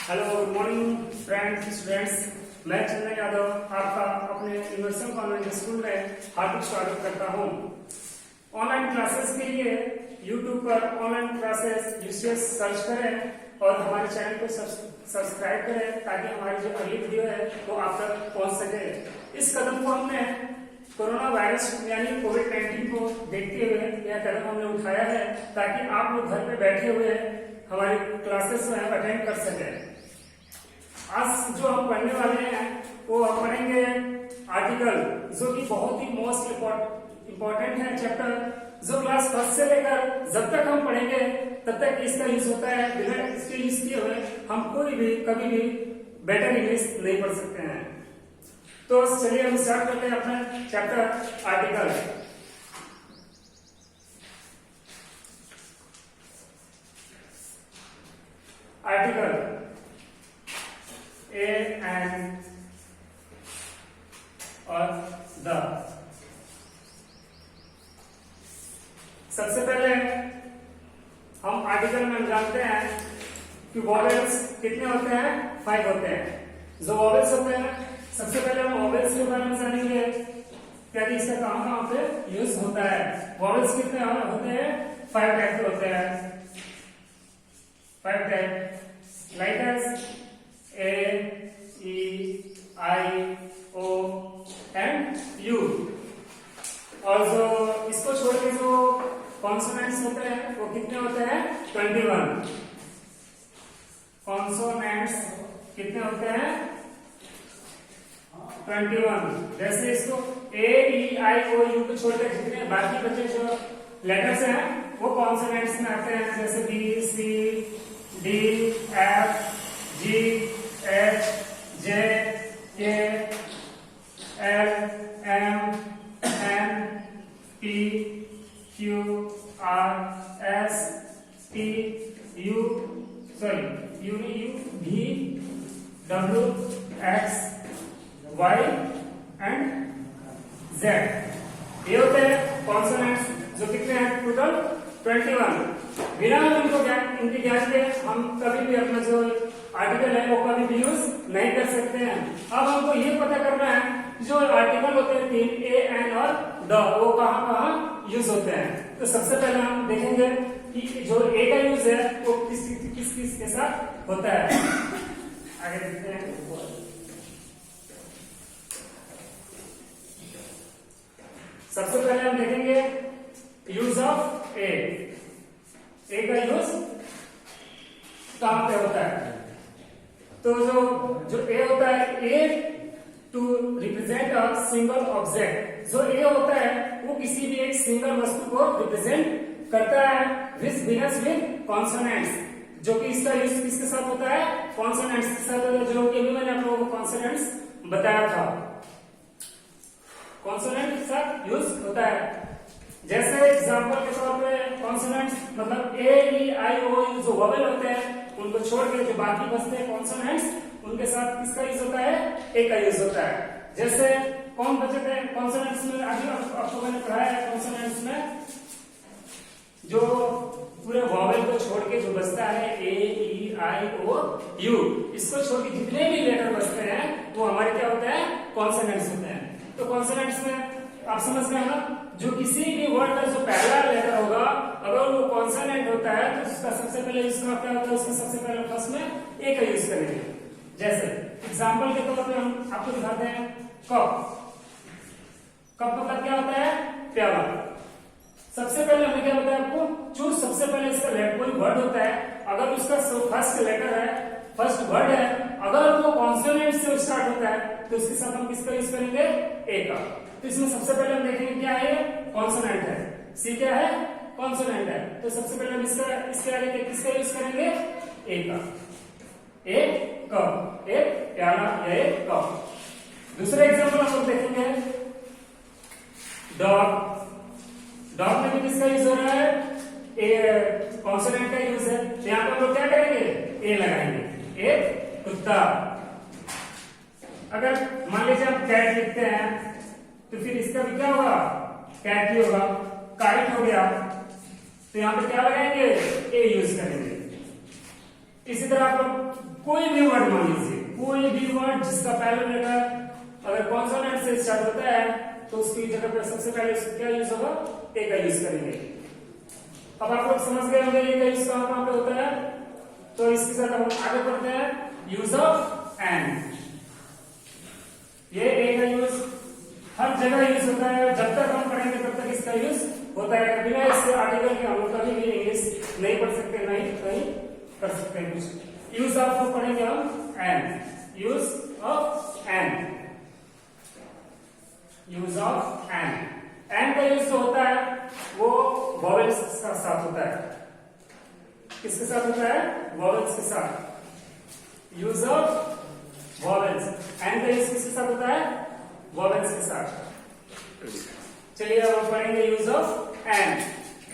Hello, good morning students. मैं चंदन यादव आपका अपने यूनिवर्सल कॉन्वेंट स्कूल में हार्दिक स्वागत करता हूं। ऑनलाइन क्लासेस के लिए यूट्यूब पर ऑनलाइन क्लासेस यूसीएस सर्च करें और हमारे चैनल को सब्सक्राइब करें ताकि हमारी जो अगली वीडियो है वो आप तक पहुंच सके। इस कदम को हमने कोरोना वायरस यानी कोविड-19 को देखते हुए यह कदम हमने उठाया है ताकि आप लोग घर पे बैठे हुए हमारी क्लासेस में अटेंड कर सकें। आज जो हम पढ़ने वाले हैं वो हम पढ़ेंगे आर्टिकल, जो कि बहुत ही मोस्ट इम्पोर्टेंट है चैप्टर, जो क्लास फर्स्ट से लेकर जब तक हम पढ़ेंगे तब तक इसका यूज होता है। बिना इसके यूज किए हुए हम कोई भी कभी भी बेटर इंग्लिश नहीं पढ़ सकते हैं। तो चलिए हम स्टार्ट करते हैं अपना chapter article. Article A and और द। सबसे पहले हम आर्टिकल में जानते हैं कि वॉवेल्स कितने होते हैं, 5 होते हैं। जो वॉवेल्स होते हैं, सबसे पहले हम वॉवेल्स के बारे में जानेंगे क्या इसका कहां पे यूज होता है। वॉवेल्स कितने होते हैं, 5 टाइप के होते हैं। 5 type like as A, E, I, O and U। और जो इसको छोड़ के जो कॉन्सोनेंट्स होते हैं वो कितने होते हैं, 21। कॉन्सोनेंट्स कितने होते हैं, 21। जैसे इसको A, E, I, O, U को छोड़कर जितने बाकी बचे जो लेटर्स हैं वो कॉन्सोनेंट्स में आते हैं, जैसे B, C, D, F, G, H, J, K, L, M, N, P, Q, R, S, T, U, V, W, X, Y and Z। ये होते हैं कॉन्सोनेंट्स जो कितने हैं, टोटल 21। बिना इनके ज्ञान के हम कभी भी अपना जो आर्टिकल है वो कभी भी यूज नहीं कर सकते हैं। अब हमको ये पता करना है जो आर्टिकल होते हैं 3 ए, एन और द, वो कहां कहां यूज होते हैं। तो सबसे पहले हम देखेंगे कि जो ए का यूज है वो किस किस के साथ होता है। आगे देखते हैं। सबसे पहले हम देखेंगे यूज ऑफ ए। ए का यूज कहां पे होता है। तो जो ए होता है, A to represent a single object. जो ए होता है वो किसी भी एक सिंगल वस्तु को रिप्रेजेंट करता है विच बिगिंस विद कॉन्सोनेंट्स। जो कि इसका यूज किसके साथ होता है, कॉन्सोनेंट्स के साथ होता है, जो कि अभी मैंने आप लोगों को कॉन्सोनेंट्स बताया था। कॉन्सोनेंट के साथ यूज होता है। जैसे एग्जांपल के तौर पे कॉन्सोनेंट्स मतलब ए, ई, आई, ओ, यू जो वोवेल होते हैं उनको छोड़ के जो बाकी बचते हैं कॉन्सोनेंट्स, उनके साथ किसका यूज होता है, ए का यूज होता है। जैसे कौन बचे थे कॉन्सोनेंट्स में, अभी आपको मैंने पढ़ाया है कॉन्सोनेंट्स में जो पूरे वोवेल को छोड़ के जो बचता है ए, ई, आई, ओ, यू, इसको छोड़ के जितने भी लेटर बचते हैं वो हमारे क्या होते हैं, कॉन्सोनेंट्स होते हैं। तो कॉन्सोनेंट्स में आप समझ गए ना, जो किसी भी वर्ड का जो पहला लेटर होगा अगर वो कॉन्सोनेंट होता है तो उसका सबसे पहले इसका क्या होता है, उसका सबसे पहले फर्स्ट में ए का यूज करेंगे। जैसे एग्जांपल के तौर पे हम आपको दिखाते हैं कप। कप मतलब क्या होता है, प्याला। सबसे पहले हमें क्या बताया आपको, जो सबसे पहले इसका कोई वर्ड होता है अगर उसका फर्स्ट लेटर है, फर्स्ट वर्ड है, अगर वो कॉन्सोनेंट से स्टार्ट होता है तो उसके साथ हम किसका यूज करेंगे, ए का। तो इसमें सबसे पहले हम देखेंगे क्या है, कॉन्सोनेंट है। सी क्या है, कॉन्सोनेंट है। तो सबसे पहले हम इसके आगे किसका यूज करेंगे, ए का। ए कप, एक प्याला या एक कप। दूसरा एग्जांपल हम लोग देखेंगे डॉग। डॉग में भी किसका यूज हो रहा है, ए कॉन्सोनेंट का यूज है। तो यहां पर हम लोग क्या करेंगे, ए लगाएंगे, एक कुत्ता। अगर मान लीजिए हम कैट लिखते हैं तो फिर इसका भी क्या होगा, कैट ही होगा। काइट हो गया तो यहां पे क्या लगाएंगे, ए यूज करेंगे। इसी तरह आप लोग कोई भी वर्ड मान लीजिए, कोई भी वर्ड जिसका पहला लेटर अगर कॉन्सोनेंट से स्टार्ट होता है तो उसकी जगह पर सबसे पहले क्या यूज होगा, ए का यूज करेंगे। अब आप लोग समझ गए होंगे ए का यूज कहां पे होता है, तो इसके साथ हम आगे बढ़ते हैं, यूज ऑफ एंड। ये ए का यूज हर जगह यूज होता है, जब तक हम पढ़ेंगे तब तक इसका यूज होता है। बिना इससे आर्टिकल के हम लोग कभी भी इंग्लिश नहीं पढ़ सकते, नहीं कहीं कर सकते हैं कुछ। यूज ऑफ पढ़ेंगे हम and, use of and, use of and. And का यूज जो होता है वो वॉवेल्स के साथ होता है। किसके साथ होता है, वॉवेल्स के साथ। यूज ऑफ वॉवेल्स, एंड का यूज किसके साथ होता है, वॉवेल्स के साथ। चलिए अब हम पढ़ेंगे यूज ऑफ एंड।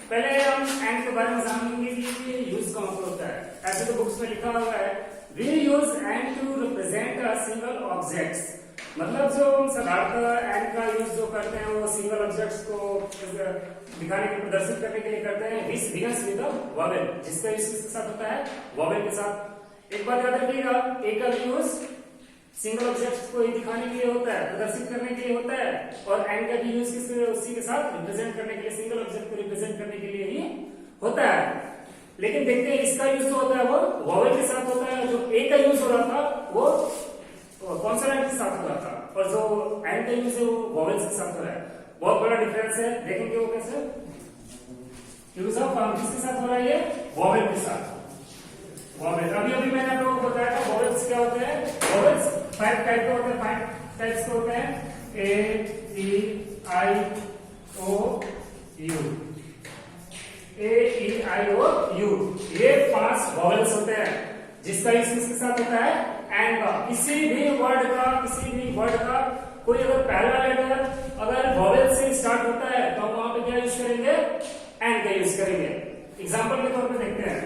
पहले हम एंड के बारे में जानेंगे कि यूज कहां पर होता है। ऐसे तो बुक्स में लिखा हुआ है, we use and to represent a single objects. मतलब जो हम साधारणतः एंड का यूज जो करते हैं वो सिंगल ऑब्जेक्ट्स को दिखाने के, प्रदर्शित करने के लिए करते हैं। This begins with a vowel, जिसका यूज किसके साथ होता है, वॉवेल के साथ। एक बात याद रखिएगा, ए का यूज सिंगल ऑब्जेक्ट को दिखाने के लिए होता है, प्रदर्शित करने के लिए होता है, और एंड का भी यूज किसके, उसी के साथ रिप्रेजेंट करने के लिए, सिंगल ऑब्जेक्ट को रिप्रेजेंट करने के लिए ही होता है। लेकिन देखते हैं इसका यूज जो होता है वो वॉवेल के साथ होता है, जो ए का यूज हो रहा था वो कॉन्सोनेंट के साथ हो रहा था, और जो एंड का यूज है वो वॉवेल्स के साथ हो रहा है। बहुत बड़ा डिफरेंस है, देखेंगे वो कैसे। यूज ऑफ किसके साथ हो रहा है, ये वॉवेल के साथ। वॉवेल अभी मैंने आप लोगों को बताया था वॉवेल्स क्या होते हैं। वॉवेल्स 5 टाइप के होते हैं, 5 टाइप्स के होते हैं, ए ई आई ओ you, A E I O you, ये 5 वॉवेल्स होते हैं, जिसका यूज किसके साथ होता है, एंड का। किसी भी वर्ड का कोई अगर पहला लेटर अगर वॉवेल से स्टार्ट होता है तो हम वहां पे क्या यूज करेंगे, एंड का यूज करेंगे। एग्जांपल के तौर पे देखते हैं,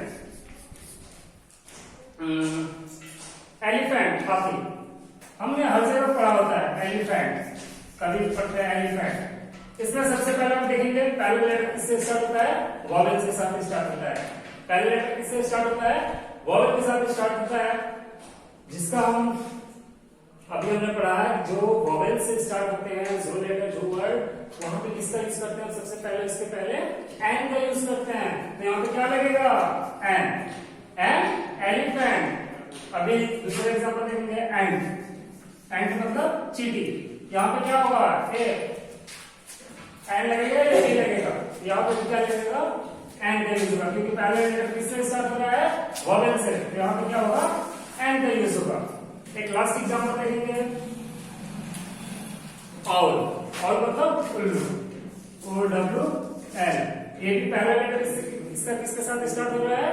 एलिफेंट, हाथी, हमने हर जगह पढ़ा होता है एलिफेंट, कभी पढ़ते हैं एलिफेंट। इसमें सबसे पहले हम देखेंगे पहला लेटर किससे स्टार्ट होता है, वॉवेल के साथ स्टार्ट होता है। पहला लेटर किससे स्टार्ट होता है, वॉवेल के साथ स्टार्ट होता है, जिसका हम अभी हमने पढ़ा है, जो वॉवेल से स्टार्ट होते हैं, जो लेटर, जो वर्ड, वहां पे किसका यूज करते हैं, सबसे पहले इसके पहले एंड का यूज करते हैं। तो यहाँ पे क्या लगेगा, एंड, एंड एलिफेंट। अभी दूसरे एग्जांपल देखेंगे, एंड मतलब चींटी। यहाँ पे क्या होगा, एंड लगेगा या टी लगेगा, यहाँ पे क्या लगेगा, एंड का यूज होगा, क्योंकि पहले लेटर किससे स्टार्ट हो रहा है, वॉवेल से। तो यहाँ पे क्या होगा, एंड का यूज होगा। एक लास्ट एग्जांपल देखेंगे, ऑल, ऑल मतलब उल्लू, O W L। ये भी पहला लेटर इसका किसके साथ स्टार्ट हो रहा है,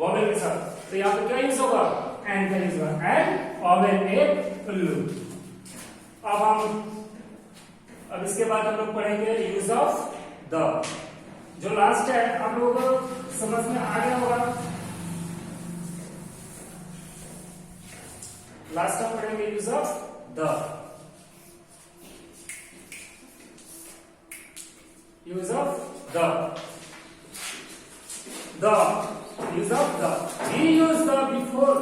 वॉवेल के साथ। तो यहाँ पे क्या यूज होगा, एंड का यूज होगा, एंड ऑवेल ए उल्लू। अब इसके बाद हम लोग पढ़ेंगे यूज ऑफ द। जो लास्ट है आप लोगों को समझ में आ गया होगा। लास्ट हम पढ़ेंगे use of the. Use of the, use of the, we use the before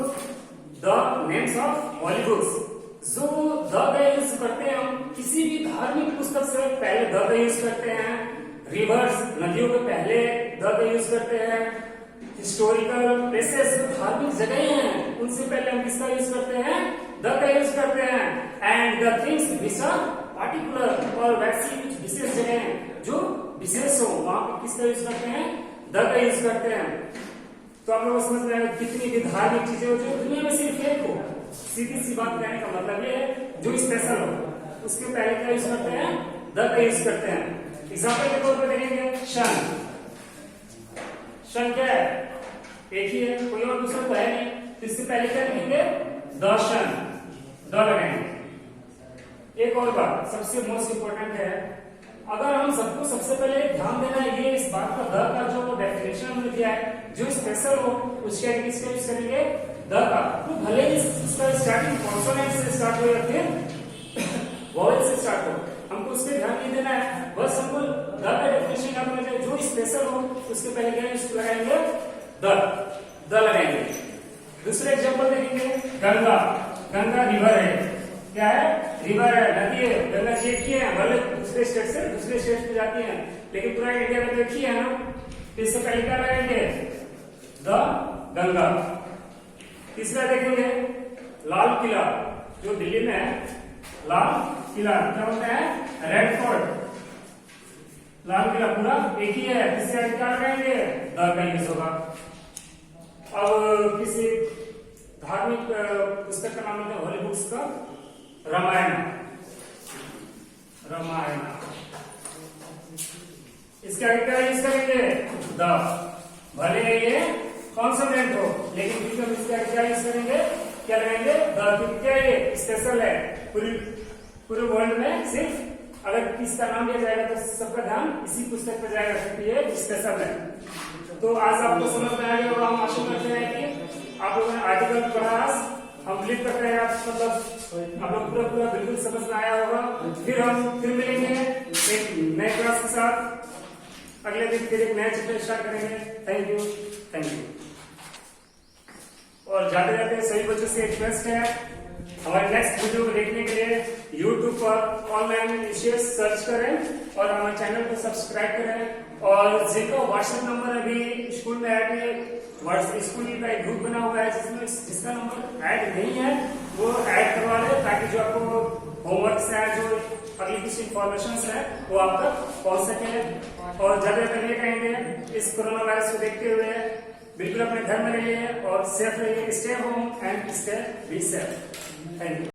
the names of Bollywoods. जो द का यूज करते हैं हम किसी भी धार्मिक पुस्तक से पहले द का यूज करते हैं, रिवर्स, नदियों के पहले द का यूज करते हैं, हिस्टोरिकल प्लेसेस, धार्मिक जगहें हैं उनसे पहले हम किसका यूज करते हैं, द का यूज करते हैं। And the things which are particular, और वैसी कुछ विशेष जगह जो विशेष हो वहां पर किसका यूज करते हैं, द का यूज करते हैं। तो आप लोग समझ रहे हैं कितनी भी धार्मिक चीजें हो जो दुनिया में सिर्फ एक हो, सीधी सी बात कहने का मतलब ये है, जो स्पेशल हो उसके पहले क्या यूज करते हैं, द का यूज करते हैं। एग्जाम्पल के तौर पर देखेंगे, शन, शन क्या है, एक ही है, कोई और दूसरा तो है नहीं, तो इससे पहले क्या लिखेंगे, द शन, द लगाएंगे। एक और बात सबसे मोस्ट इंपोर्टेंट है, अगर हम सबको सबसे पहले ध्यान देना है ये इस बात का, द का जो डेफिनेशन हमने दिया है, जो स्पेशल हो उसके आगे किसका यूज करेंगे, द का। तो भले ही इसका स्टार्टिंग कॉन्सोनेंट से स्टार्ट हो या फिर वॉवेल से स्टार्ट हो, हमको उस पर ध्यान नहीं देना है, बस हमको द का डेफिनेशन याद होना चाहिए। जो स्पेशल हो उसके पहले क्या यूज लगाएंगे, द लगाएंगे। दूसरे एग्जांपल देखेंगे, गंगा। गंगा रिवर है, क्या है? रिवर है, नदी है। गंगा जी एक ही है, भले दूसरे स्टेट से दूसरे स्टेट पे जाती है, लेकिन पूरा इंडिया में तो एक ही है ना। इससे पहले क्या लगाएंगे? द गंगा। तीसरा देखेंगे, लाल किला, जो दिल्ली में है, लाल किला क्या होता है? Red fort. लाल किला पूरा एक ही है, इससे क्या लगाएंगे? द का यूज होगा। अब किसी धार्मिक पुस्तक का नाम लेते हैं, होली बुक्स का, रामायण। रामायण, इसके आगे क्या यूज करेंगे? द। भले ये कॉन्सोनेंट हो, लेकिन फिर हम इसके आगे क्या यूज करेंगे? क्या लगाएंगे? द। क्योंकि क्या ये स्पेशल है, पूरे वर्ल्ड में सिर्फ अगर इसका नाम लिया जाएगा तो सबका ध्यान इसी पुस्तक पर जाएगा, क्योंकि ये स्पेशल है। तो आज आपको समझ में आ गया होगा, हम आशा करते हैं कि आप लोगों ने आर्टिकल पढ़ा, हम बिलीव करते हैं आप मतलब आप लोग पूरा बिल्कुल समझ में आया होगा। फिर मिलेंगे एक नए क्लास के साथ, अगले दिन फिर एक नया चैप्टर स्टार्ट करेंगे। Thank you. और जाते जाते सभी बच्चों से एक रिक्वेस्ट है, हमारे नेक्स्ट वीडियो को देखने के लिए YouTube पर ऑनलाइन इश्यूज सर्च करें और हमारे चैनल को सब्सक्राइब करें। और जिनका व्हाट्सएप नंबर अभी स्कूल में ऐड है, स्कूल का एक ग्रुप बना हुआ है जिसका नंबर ऐड नहीं है, वो ऐड करवा ले, ताकि जो आपको होमवर्क है, जो अगली कुछ इंफॉर्मेशन है, वो आप तक पहुंच सके। और ज्यादा करने कहेंगे, इस कोरोना वायरस को देखते हुए बिल्कुल अपने घर में रहिए और सेफ रहिए। Stay home and stay be safe. Thank you.